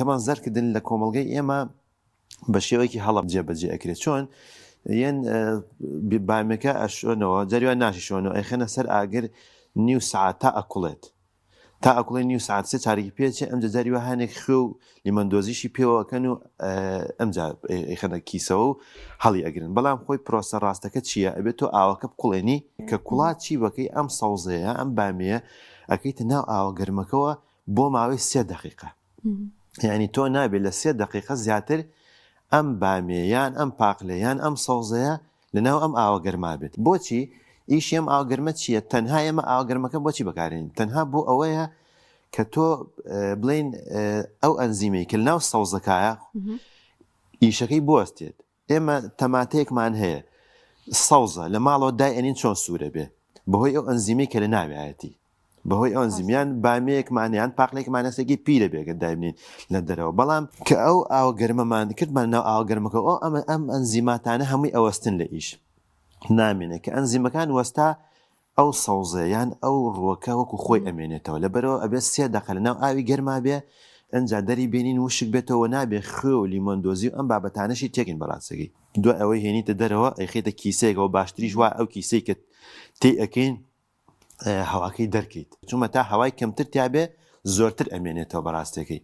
طبعا زەرکردن لە کۆمەڵگەی ئێمە بە شێوەیەکی هەڵە جێبەجێ ئەکرێت چۆن یەن بامەکە ئەشۆنەوە جەریوان ناشی شۆنەوە ئەیخەنە سەر ئاگر نیو سعات تا ئەکوڵێت تا ئەکوڵی نیو سعات سێ چارێکی پێچێ ئەمجا جەریوە هەنێک خوێ و لیمەندۆزیشی پێوەکەن و ئەمجا ئەیخەنە کیسەوە و هەڵی ئەگرن بەڵام خۆی پرۆسە ڕاستەکە چییە ئەبێت تۆ ئاوەکە بقوڵێنی کە کوڵات چی بەکەی ئەم سەوزەیە ئەم بامەیە ئەەکەیتە ناو ئاوە گەرمەکەەوە بۆ ماوەی 3 دقیقە یعنی تۆ نابێت لە 3 دقیقە زیاتر ئەم بامێیان ئەم پاقلەیان ئەم سەوزەیە لەناو ئەم ئاوەگەرما بێت بۆچی ئیشی ئەم ئاوگەرمە چییە تەنها ئێمە ئاوگەرمەکە بۆچی بەکارێن تەنها بۆ ئەوەیە کە تۆ بڵین ئەو ئەنزیمەی کە ناو سەوزەکایە ئیشەکەی بوەستێت ئێمە تەماتەیەکمان هەیە سەوزە لە ماڵەوە دای ئەنین چۆن سوورە بێ بەهۆی ئەو ئەنزیمی کە لە ناوایەتی بەهۆی ئەو ئەنزیمیان بامەیەکمانیان پاقلێکمانەسێکی پیرە بێگە دابنین لە دەرەوە بەڵام کە ئەو ئاوگەرمەمان کردمان ناو ئاوگەرمەکە ئەم ئەنزیماتانە هەمووی ئەوەستن لە ئیش نامێنێ کە ئەنزیمەکان وەستا ئەو سەوزەیان ئەو ڕووەکە وەکو خۆی ئەمێنێتەوە لەبەرەوە ئەبێت 3 دقیقە لەناو ئاوی گەرما بێ ئەنجا دەری بینین وشک بێتەوە نابێ خوێ و لیمۆندۆزی و ئەم بابەتانەشی تێکین بەڕاستەکەی دوای ئەوەی هێنیتە دەرەوە ئەیخێتە کیسەیەکەوە باشتریش وا ئەو کیسەی کە تێی ئەەکەین هەواکەی دەرکەیت چونمە تا هەوای کەمتر تیا بێ زۆرتر ئەمێنێتەوە بەڕاستەکەی